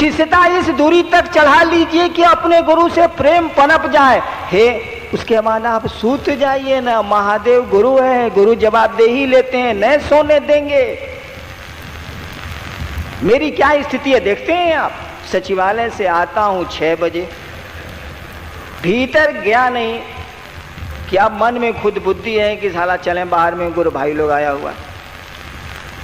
शिष्यता इस दूरी तक चढ़ा लीजिए कि अपने गुरु से प्रेम पनप जाए। हे, उसके बाद आप सूत जाइए ना, महादेव गुरु है, गुरु जवाब दे ही लेते हैं, न सोने देंगे। मेरी क्या स्थिति है देखते हैं आप। सचिवालय से आता हूं 6 बजे, भीतर गया नहीं कि अब मन में खुद बुद्धि है कि साला चलें बाहर में, गुरु भाई लोग आया हुआ,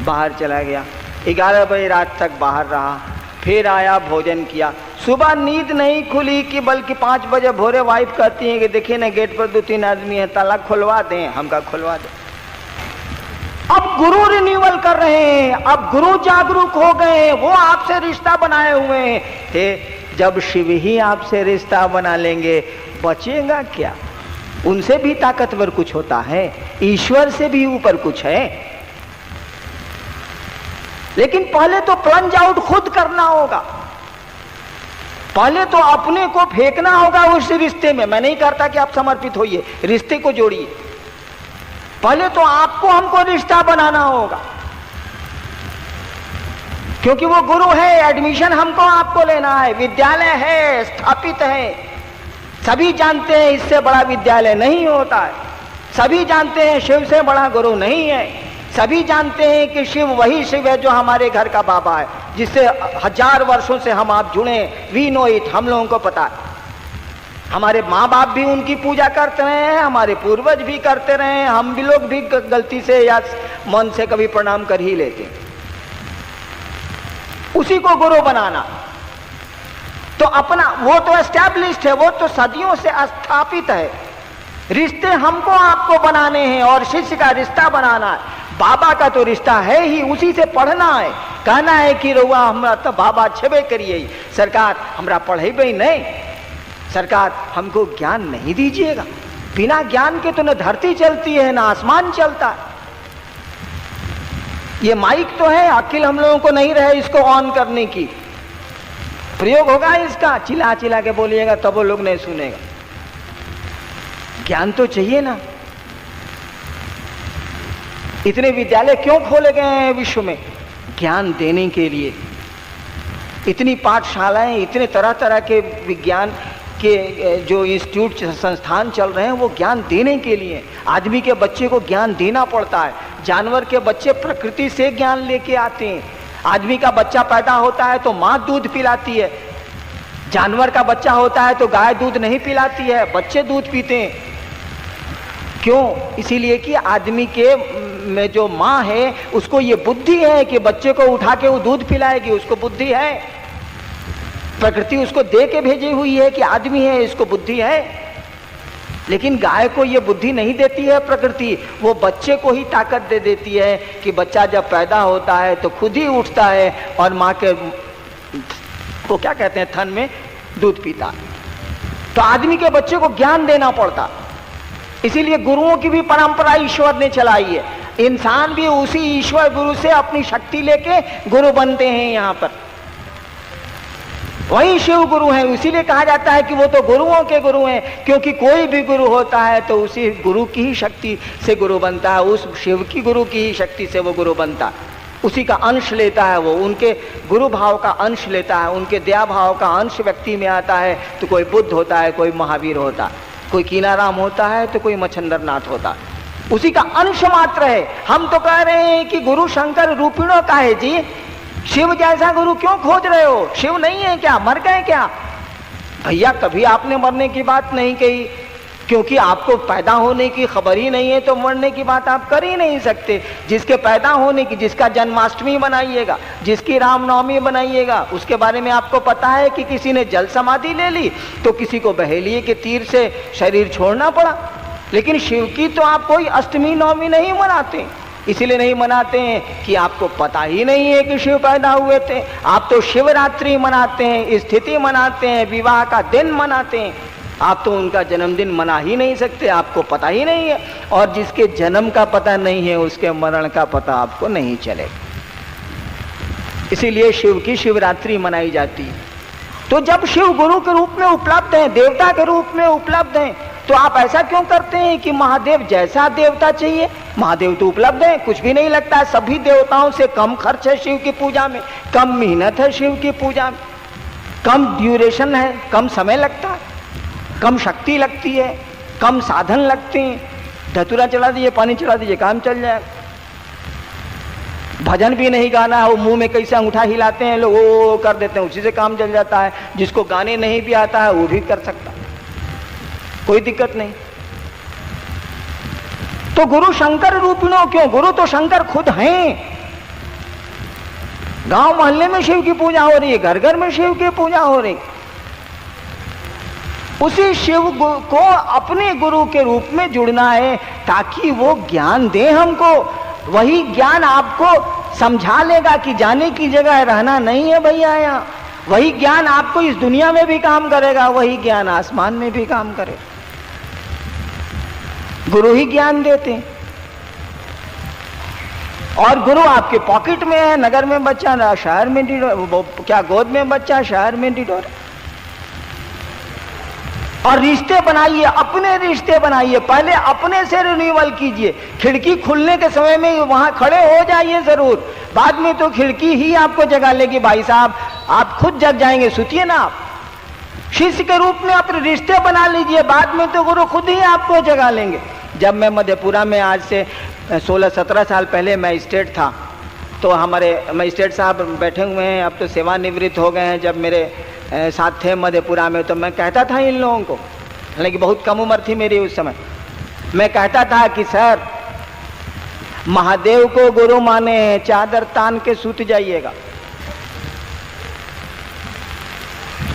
बाहर चला गया। 11 बजे रात तक बाहर रहा, फिर आया, भोजन किया। सुबह नींद नहीं खुली कि बल्कि 5 बजे भोरे वाइफ कहती है कि देखिए ना गेट पर 2-3 आदमी हैं, ताला खुलवा दें। हम कहा खुलवा दें। अब गुरु रिन्यूअल कर रहे हैं, अब गुरु जागरूक हो गए, वो आपसे रिश्ता बनाए हुए हैं। जब शिव ही आपसे रिश्ता बना लेंगे, बचेगा क्या? उनसे भी ताकतवर कुछ होता है, ईश्वर से भी ऊपर कुछ है। लेकिन पहले तो प्लंज आउट खुद करना होगा, पहले तो अपने को फेंकना होगा उस रिश्ते में। मैं नहीं करता कि आप समर्पित होइए, रिश्ते को जोड़िए। पहले तो आपको हमको रिश्ता बनाना होगा, क्योंकि वो गुरु है। एडमिशन हमको आपको लेना है, विद्यालय है, स्थापित है। सभी जानते हैं इससे बड़ा विद्यालय नहीं होता है, सभी जानते हैं शिव से बड़ा गुरु नहीं है, सभी जानते हैं कि शिव वही शिव है जो हमारे घर का बाबा है, जिससे 1000 वर्षों से हम आप जुड़े। वी नो इट, हम लोगों को पता है। हमारे माँ बाप भी उनकी पूजा करते रहे हैं, हमारे पूर्वज भी करते रहे हैं, हम भी लोग भी गलती से या मन से कभी प्रणाम कर ही लेते हैं। उसी को गुरु बनाना तो अपना, वो तो एस्टैब्लिश्ड है, वो तो सदियों से स्थापित है। रिश्ते हमको आपको बनाने हैं और शिष्य का रिश्ता बनाना है। बाबा का तो रिश्ता है ही, उसी से पढ़ना है। कहना है कि रउआ हमरा तो बाबा छेबे करिए, सरकार हमरा पढ़ेबे नहीं, सरकार हमको ज्ञान नहीं दीजिएगा। बिना ज्ञान के तो न धरती चलती है न आसमान चलता है। ये माइक तो है, अकिल हम लोगों को नहीं रहे इसको ऑन करने की। प्रयोग होगा इसका, चिल्ला चिल्ला के बोलिएगा तब वो लोग नहीं सुनेगा। ज्ञान तो चाहिए ना। इतने विद्यालय क्यों खोले गए हैं विश्व में? ज्ञान देने के लिए। इतनी पाठशालाएं, इतने तरह तरह के विज्ञान के जो इंस्टीट्यूट संस्थान चल रहे हैं, वो ज्ञान देने के लिए। आदमी के बच्चे को ज्ञान देना पड़ता है। जानवर के बच्चे प्रकृति से ज्ञान लेके आते हैं। आदमी का बच्चा पैदा होता है तो माँ दूध पिलाती है, जानवर का बच्चा होता है तो गाय दूध नहीं पिलाती है, बच्चे दूध पीते हैं। क्यों? इसीलिए कि आदमी के में जो माँ है उसको ये बुद्धि है कि बच्चे को उठा के वो दूध पिलाएगी, उसको बुद्धि है। प्रकृति उसको दे के भेजी हुई है कि आदमी है, इसको बुद्धि है। लेकिन गाय को ये बुद्धि नहीं देती है प्रकृति, वो बच्चे को ही ताकत दे देती है कि बच्चा जब पैदा होता है तो खुद ही उठता है और माँ के को क्या कहते हैं, थन में दूध पीता है। तो आदमी के बच्चे को ज्ञान देना पड़ता। इसीलिए गुरुओं की भी परंपरा ईश्वर ने चलाई है। इंसान भी उसी ईश्वर गुरु से अपनी शक्ति लेके गुरु बनते हैं। यहाँ पर वही शिव गुरु हैं। इसीलिए कहा जाता है कि वो तो गुरुओं के गुरु हैं, क्योंकि कोई भी गुरु होता है तो उसी गुरु की ही शक्ति से गुरु बनता है, उस शिव की गुरु की ही शक्ति से वो गुरु बनता है। उसी का अंश लेता है, वो उनके गुरु भाव का अंश लेता है, उनके दया भाव का अंश व्यक्ति में आता है। तो कोई बुद्ध होता है, कोई महावीर होता है, कोई कीनाराम होता है, तो कोई मच्छंदरनाथ होता है, उसी का अंश मात्र है। हम तो कह रहे हैं कि गुरु शंकर रूपिणों का है जी। शिव जैसा गुरु क्यों खोज रहे हो? शिव नहीं है क्या? मर गए क्या? भैया कभी आपने मरने की बात नहीं कही, क्योंकि आपको पैदा होने की खबर ही नहीं है, तो मरने की बात आप कर ही नहीं सकते। जिसके पैदा होने की, जिसका जन्माष्टमी बनाइएगा, जिसकी रामनवमी बनाइएगा, उसके बारे में आपको पता है कि किसी ने जल समाधि ले ली तो किसी को बहेलिए के तीर से शरीर छोड़ना पड़ा। लेकिन शिव की तो आप कोई अष्टमी नवमी नहीं मनाते। इसलिए नहीं मनाते हैं कि आपको पता ही नहीं है कि शिव पैदा हुए थे। आप तो शिवरात्रि मनाते हैं, स्थिति मनाते हैं, विवाह का दिन मनाते हैं। आप तो उनका जन्मदिन मना ही नहीं सकते, आपको पता ही नहीं है। और जिसके जन्म का पता नहीं है उसके मरण का पता आपको नहीं चलेगा। इसीलिए शिव की शिवरात्रि मनाई जाती है। तो जब शिव गुरु के रूप में उपलब्ध हैं, देवता के रूप में उपलब्ध हैं, तो आप ऐसा क्यों करते हैं कि महादेव जैसा देवता चाहिए? महादेव तो उपलब्ध है, कुछ भी नहीं लगता है। सभी देवताओं से कम खर्च है शिव की पूजा में, कम मेहनत है शिव की पूजा में। कम ड्यूरेशन है, कम समय लगता है, कम शक्ति लगती है, कम साधन लगते हैं। धतूरा चला दीजिए, पानी चला दीजिए, काम चल जाएगा। भजन भी नहीं गाना है, वो मुंह में कैसे अंगूठा हिलाते हैं लोग, वो कर देते हैं, उसी से काम चल जाता है। जिसको गाने नहीं भी आता है वो भी कर सकता, कोई दिक्कत नहीं। तो गुरु शंकर रूपिणों क्यों? गुरु तो शंकर खुद हैं। गांव मोहल्ले में शिव की पूजा हो रही है, घर घर में शिव की पूजा हो रही। उसी शिव को अपने गुरु के रूप में जुड़ना है ताकि वो ज्ञान दे हमको। वही ज्ञान आपको समझा लेगा कि जाने की जगह रहना नहीं है भैया यहाँ। वही ज्ञान आपको इस दुनिया में भी काम करेगा, वही ज्ञान आसमान में भी काम करेगा। गुरु ही ज्ञान देते हैं। और गुरु आपके पॉकेट में है। नगर में बच्चा, शहर में क्या गोद में बच्चा, शहर में डिडोर। और रिश्ते बनाइए, अपने रिश्ते बनाइए। पहले अपने से रिन्यूअल कीजिए। खिड़की खुलने के समय में वहां खड़े हो जाइए जरूर, बाद में तो खिड़की ही आपको जगा लेगी। भाई साहब आप खुद जग जाएंगे, सुतिए ना आप। शिष्य के रूप में अपने रिश्ते बना लीजिए, बाद में तो गुरु खुद ही आपको जगा लेंगे। जब मैं मधेपुरा में आज से 16-17 साल पहले मैजिस्ट्रेट था, तो हमारे मैजिस्ट्रेट साहब बैठे हुए हैं, अब तो सेवानिवृत्त हो गए हैं। जब मेरे साथ थे मधेपुरा में, तो मैं कहता था इन लोगों को, हालांकि बहुत कम उम्र थी मेरी उस समय, मैं कहता था कि सर महादेव को गुरु माने, चादर तान के सूत जाइएगा।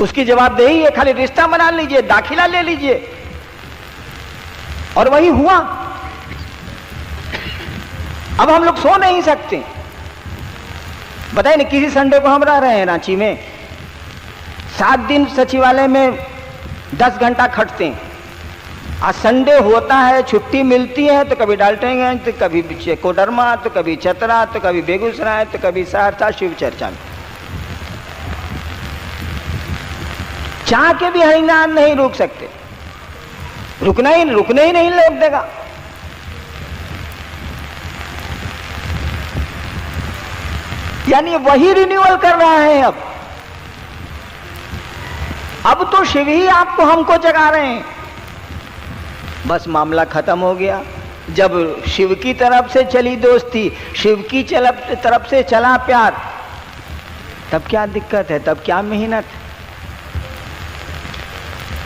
उसकी जवाबदेही है, खाली रिश्ता बना लीजिए, दाखिला ले लीजिए। और वही हुआ। अब हम लोग सो नहीं सकते। बताइए ना, किसी संडे को हम रह रहे हैं रांची में, 7 दिन सचिवालय में 10 घंटा खटते हैं। आज संडे होता है, छुट्टी मिलती है, तो कभी डाल्टेंगे, तो कभी कोडरमा, तो कभी चतरा, तो कभी बेगूसराय, तो कभी सहरसा शिव चर्चा में। चाह के भी हरिनाम नहीं रुक सकते, रुकने ही नहीं लोग देगा। यानी वही रिन्यूअल कर रहा है। अब तो शिव ही आपको हमको जगा रहे हैं। बस मामला खत्म हो गया। जब शिव की तरफ से चली दोस्ती, शिव की तरफ से चला प्यार, तब क्या दिक्कत है, तब क्या मेहनत।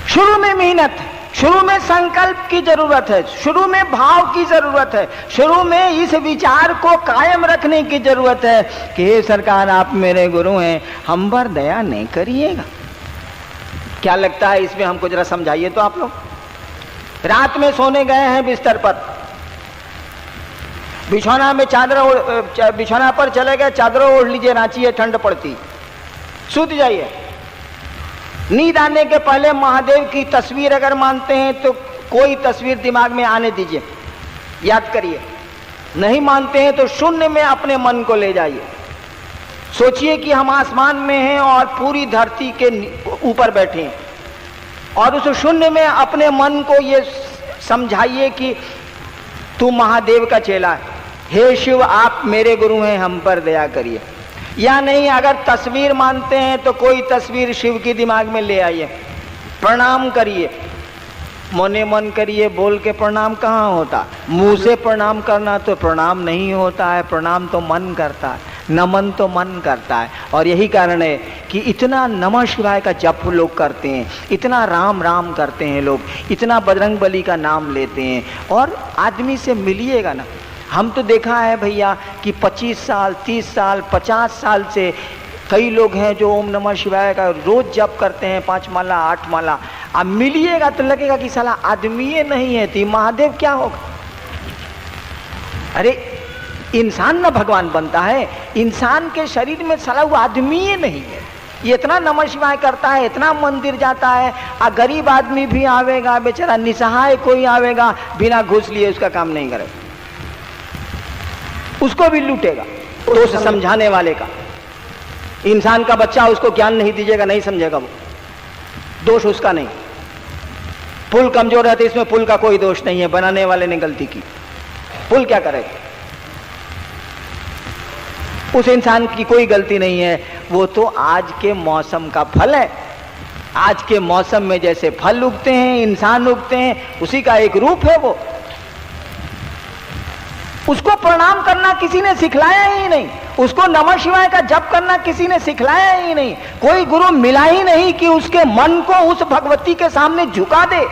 शुरू में मेहनत, शुरू में संकल्प की जरूरत है, शुरू में भाव की जरूरत है, शुरू में इस विचार को कायम रखने की जरूरत है कि हे सरकार आप मेरे गुरु हैं, हम पर दया नहीं करिएगा। क्या लगता है इसमें, हमको जरा समझाइए तो आप लोग। रात में सोने गए हैं बिस्तर पर, बिछौना में बिछौना पर चले गए, चादर ओढ़ लीजिए, रांची है ठंड पड़ती, सूत जाइए। नींद आने के पहले महादेव की तस्वीर अगर मानते हैं तो कोई तस्वीर दिमाग में आने दीजिए, याद करिए। नहीं मानते हैं तो शून्य में अपने मन को ले जाइए। सोचिए कि हम आसमान में हैं और पूरी धरती के ऊपर बैठे हैं, और उस शून्य में अपने मन को ये समझाइए कि तू महादेव का चेला है, हे शिव आप मेरे गुरु हैं, हम पर दया करिए। या नहीं, अगर तस्वीर मानते हैं तो कोई तस्वीर शिव की दिमाग में ले आइए, प्रणाम करिए, मोने मन करिए। बोल के प्रणाम कहाँ होता, मुंह से प्रणाम करना तो प्रणाम नहीं होता है, प्रणाम तो मन करता है, नमन तो मन करता है। और यही कारण है कि इतना नमः शिवाय का जप लोग करते हैं, इतना राम राम करते हैं लोग, इतना बजरंग बली का नाम लेते हैं। और आदमी से मिलिएगा ना, हम तो देखा है भैया कि 25 साल 30 साल 50 साल से कई लोग हैं जो ओम नमः शिवाय का रोज जप करते हैं, 5 माला 8 माला। अब मिलिएगा तो लगेगा कि साला आदमी ये नहीं है, तो महादेव क्या होगा। अरे इंसान ना भगवान बनता है, इंसान के शरीर में साला वो आदमी ही नहीं है। ये इतना नमः शिवाय करता है, इतना मंदिर जाता है, आ गरीब आदमी भी आवेगा, बेचारा निसहाय कोई आवेगा, बिना घूस लिए उसका काम नहीं करेगा, उसको भी लूटेगा। दोष समझाने वाले का, इंसान का बच्चा उसको ज्ञान नहीं दीजिएगा, नहीं समझेगा, वो दोष उसका नहीं। पुल कमजोर है तो इसमें पुल का कोई दोष नहीं है, बनाने वाले ने गलती की, पुल क्या करेगा, उस इंसान की कोई गलती नहीं है। वो तो आज के मौसम का फल है। आज के मौसम में जैसे फल उगते हैं, इंसान उगते हैं, उसी का एक रूप है वो। उसको प्रणाम करना किसी ने सिखलाया ही नहीं, उसको नमः शिवाय का जप करना किसी ने सिखलाया ही नहीं। कोई गुरु मिला ही नहीं कि उसके मन को उस भगवती के सामने झुका दे।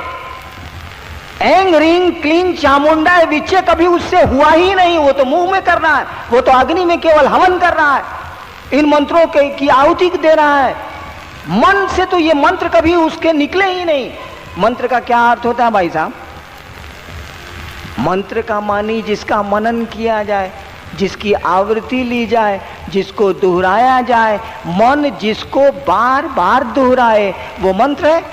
एंग रिंग क्लीन चामुंडा विचे कभी उससे हुआ ही नहीं। वो तो मुंह में कर रहा है, वो तो अग्नि में केवल हवन कर रहा है, इन मंत्रों की आहुति दे रहा है। मन से तो ये मंत्र कभी उसके निकले ही नहीं। मंत्र का क्या अर्थ होता है भाई साहब? मंत्र का मानी जिसका मनन किया जाए, जिसकी आवृत्ति ली जाए, जिसको दोहराया जाए, मन जिसको बार बार दोहराए, वो मंत्र है।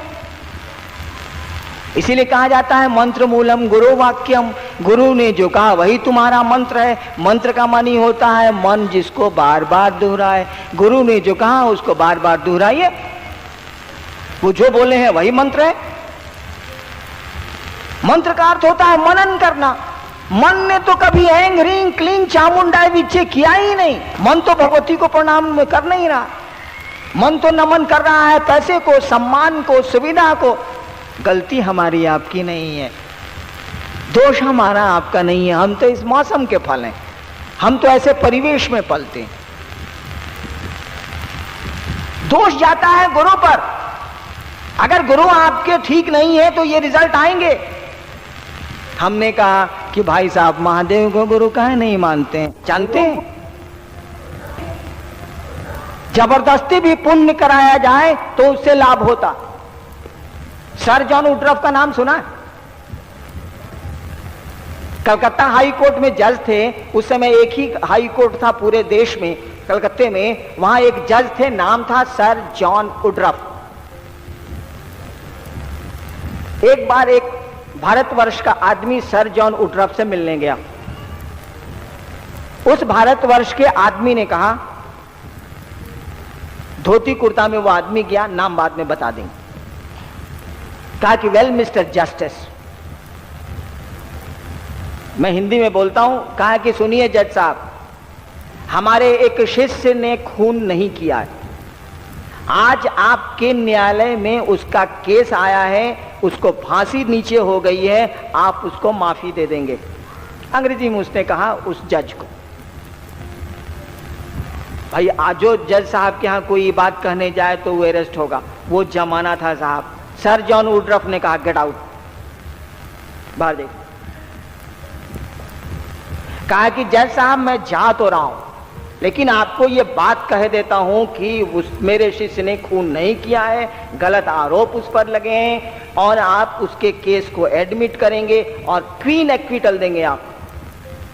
इसीलिए कहा जाता है मंत्र मूलम गुरु वाक्यम, गुरु ने जो कहा वही तुम्हारा मंत्र है। मंत्र का मानी होता है मन जिसको बार बार दोहराए। गुरु ने जो कहा उसको बार बार दोहराइए, वो जो बोले हैं वही मंत्र है। मंत्र का अर्थ होता है मनन करना। मन ने तो कभी एंग रिंग क्लीन चामुंडा विचे किया ही नहीं। मन तो भगवती को प्रणाम कर नहीं रहा, मन तो नमन कर रहा है पैसे को, सम्मान को, सुविधा को। गलती हमारी आपकी नहीं है, दोष हमारा आपका नहीं है। हम तो इस मौसम के फल हैं, हम तो ऐसे परिवेश में पलते हैं। दोष जाता है गुरु पर। अगर गुरु आपके ठीक नहीं है तो ये रिजल्ट आएंगे। हमने कहा कि भाई साहब महादेव को गुरु काहे नहीं मानते हैं? जानते हैं जबरदस्ती भी पुण्य कराया जाए तो उससे लाभ होता। सर जॉन वुडरॉफ का नाम सुना है? कलकत्ता हाई कोर्ट में जज थे। उस समय एक ही हाई कोर्ट था पूरे देश में, कलकत्ते में। वहां एक जज थे, नाम था सर जॉन वुडरॉफ। एक बार एक भारतवर्ष का आदमी सर जॉन वुडरॉफ से मिलने गया। उस भारतवर्ष के आदमी ने कहा, धोती कुर्ता में वो आदमी गया, नाम बाद में बता देंगे। कहा कि वेल मिस्टर जस्टिस, मैं हिंदी में बोलता हूं। कहा कि सुनिए जज साहब, हमारे एक शिष्य ने खून नहीं किया है। आज आपके न्यायालय में उसका केस आया है, उसको फांसी नीचे हो गई है, आप उसको माफी दे देंगे? अंग्रेजी में उसने कहा उस जज को। भाई आज जो जज साहब के यहां कोई बात कहने जाए तो वो अरेस्ट होगा। वो जमाना था साहब। सर जॉन वुडरॉफ ने कहा गेट आउट, बाहर देख। कहा कि जज साहब मैं जा तो रहा हूं, लेकिन आपको ये बात कह देता हूं कि उस मेरे शिष्य ने खून नहीं किया है, गलत आरोप उस पर लगे हैं और आप उसके केस को एडमिट करेंगे और क्लीन एक्विटल देंगे आप।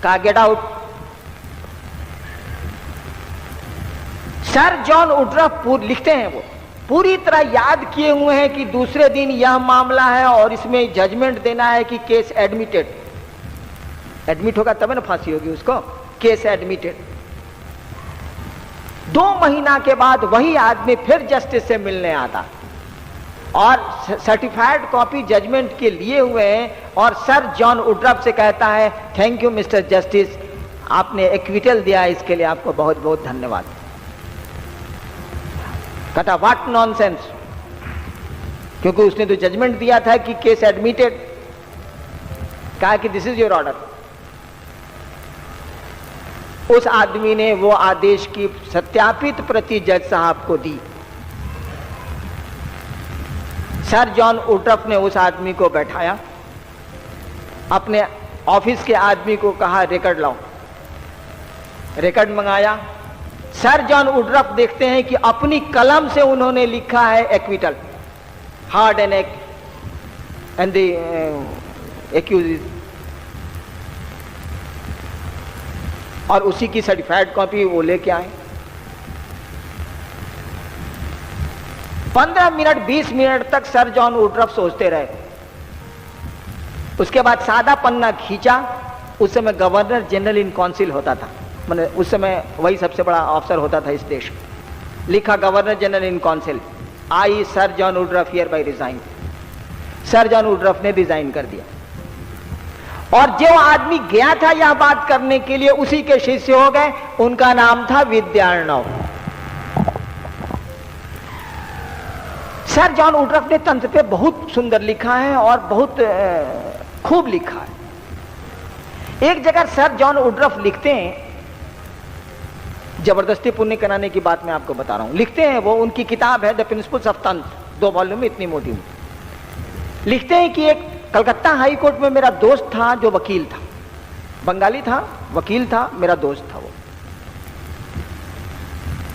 कहा गेट आउट। सर जॉन वुडरॉफ लिखते हैं, वो पूरी तरह याद किए हुए हैं कि दूसरे दिन यह मामला है और इसमें जजमेंट देना है कि केस एडमिटेड। एडमिट होगा तब ना फांसी होगी उसको। Case admitted. 2 महीना के बाद वही आदमी फिर जस्टिस से मिलने आता और सर्टिफाइड कॉपी जजमेंट के लिए हुए हैं और सर जॉन वुडरॉफ से कहता है थैंक यू मिस्टर जस्टिस, आपने एक्विटल दिया, इसके लिए आपको बहुत बहुत धन्यवाद। कहता व्हाट नॉनसेंस, क्योंकि उसने तो जजमेंट दिया था कि केस एडमिटेड। कहा कि दिस इज योर ऑर्डर। उस आदमी ने वो आदेश की सत्यापित प्रति जज साहब को दी। सर जॉन वुडरॉफ ने उस आदमी को बैठाया, अपने ऑफिस के आदमी को कहा रिकॉर्ड लाओ। रिकॉर्ड मंगाया। सर जॉन वुडरॉफ देखते हैं कि अपनी कलम से उन्होंने लिखा है acquittal, hard and and the accuse, और उसी की सर्टिफाइड कॉपी वो लेके आए। 15 मिनट 20 मिनट तक सर जॉन वुडरॉफ सोचते रहे। उसके बाद सादा पन्ना खींचा। उस समय गवर्नर जनरल इन काउंसिल होता था, मैंने उस समय वही सबसे बड़ा ऑफिसर होता था इस देश में। लिखा governor general in council, I sir John Woodroffe hereby resign. Sir John Woodroffe ने रिजाइन कर दिया। और जो आदमी गया था यह बात करने के लिए, उसी के शिष्य हो गए। उनका नाम था विद्यार्णव। सर जॉन वुडरफ ने तंत्र पे बहुत सुंदर लिखा है और बहुत खूब लिखा है। एक जगह सर जॉन वुडरफ लिखते हैं, जबरदस्ती पुण्य कराने की बात मैं आपको बता रहा हूं, लिखते हैं, वो उनकी किताब है द प्रिंसिपल्स ऑफ तंत्र, 2 वॉल्यूम में, इतनी मोटी मोटी। लिखते हैं कि एक कलकत्ता हाई कोर्ट में मेरा दोस्त था जो वकील था, बंगाली था, वकील था, मेरा दोस्त था वो,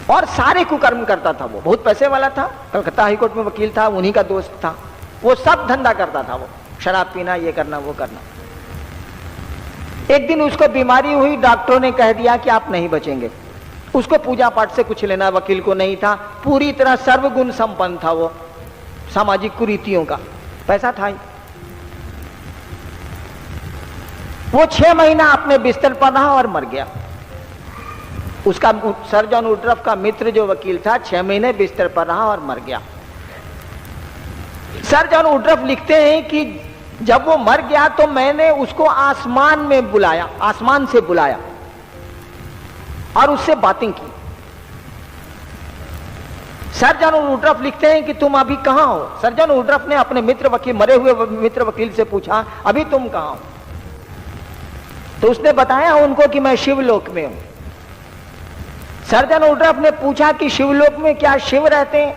और सारे कुकर्म करता था वो, बहुत पैसे वाला था, कलकत्ता हाई कोर्ट में वकील था, उन्हीं का दोस्त था वो, सब धंधा करता था वो, शराब पीना, ये करना वो करना। एक दिन उसको बीमारी हुई, डॉक्टरों ने कह दिया कि आप नहीं बचेंगे। उसको पूजा पाठ से कुछ लेना वकील को नहीं था, पूरी तरह सर्वगुण संपन्न था वो, सामाजिक कुरीतियों का, पैसा था ही। वो 6 महीना अपने बिस्तर पर रहा और मर गया। उसका सर जॉन वुडरफ का मित्र जो वकील था 6 महीने बिस्तर पर रहा और मर गया। सर जॉन वुडरफ लिखते हैं कि जब वो मर गया तो मैंने उसको आसमान में बुलाया, आसमान से बुलाया और उससे बातें की। सर जॉन वुडरफ लिखते हैं कि तुम अभी कहां हो? सर जॉन वुडरफ ने अपने मित्र वकील, मरे हुए मित्र वकील से पूछा, अभी तुम कहां हो? तो उसने बताया उनको कि मैं शिवलोक में हूं। सर जॉन वुडरफ ने पूछा कि शिवलोक में क्या शिव रहते हैं?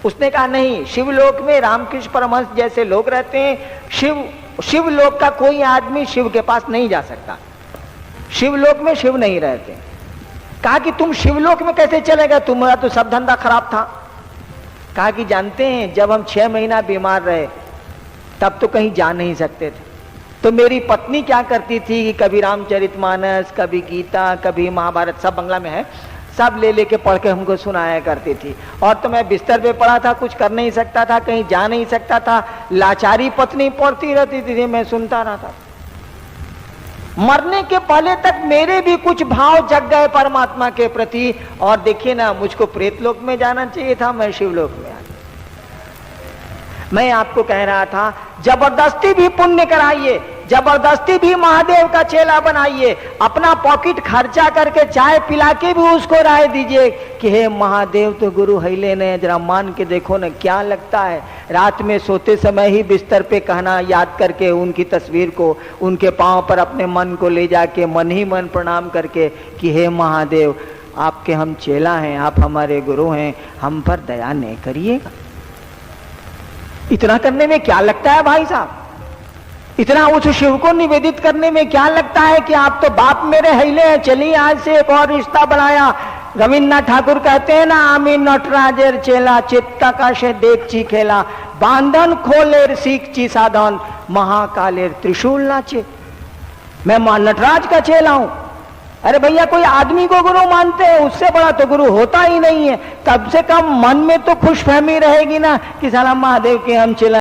उसने कहा नहीं, शिवलोक में रामकृष्ण परमहंस जैसे लोग रहते हैं। शिवलोक का कोई आदमी शिव के पास नहीं जा सकता, शिवलोक में शिव नहीं रहते। कहा कि तुम शिवलोक में कैसे चले गए, तुम्हारा तो सब धंधा खराब था। कहा कि जानते हैं जब हम 6 महीना बीमार रहे तब तो कहीं जा नहीं सकते थे, तो मेरी पत्नी क्या करती थी कि कभी रामचरितमानस, कभी गीता, कभी महाभारत, सब बंगला में है, सब ले लेके पढ़ के हमको सुनाया करती थी। और तो मैं बिस्तर पे पड़ा था, कुछ कर नहीं सकता था, कहीं जा नहीं सकता था, लाचारी पत्नी पढ़ती रहती थी, मैं सुनता रहता। मरने के पहले तक मेरे भी कुछ भाव जग गए परमात्मा के प्रति, और देखिए ना, मुझको प्रेतलोक में जाना चाहिए था, मैं शिवलोक में आ गया। मैं आपको कह रहा था, जबरदस्ती भी पुण्य कराइए, जबरदस्ती भी महादेव का चेला बनाइए, अपना पॉकेट खर्चा करके चाय पिला के भी उसको राय दीजिए कि हे महादेव तो गुरु हैले ने, जरा मान के देखो ना क्या लगता है। रात में सोते समय ही बिस्तर पे कहना, याद करके उनकी तस्वीर को, उनके पांव पर अपने मन को ले जाके मन ही मन प्रणाम करके कि हे महादेव आपके हम चेला हैं, आप हमारे गुरु हैं, हम पर दया नहीं करिएगा। इतना करने में क्या लगता है भाई साहब? इतना उस शिव को निवेदित करने में क्या लगता है कि आप तो बाप मेरे हैले हैं, चलिए आज से एक और रिश्ता बनाया। रविन्द्रनाथ ठाकुर कहते हैं ना, आमी नटराजेर चेला, चित्ता का से देखची खेला, बांधन खोलेर सीखची साधन, महाकालेर त्रिशूल नाचे। मैं नटराज का चेला हूं। अरे भैया, कोई आदमी को गुरु मानते हैं, उससे बड़ा तो गुरु होता ही नहीं है। कम से कम मन में तो खुशफहमी रहेगी ना कि साला महादेव के हम चेला।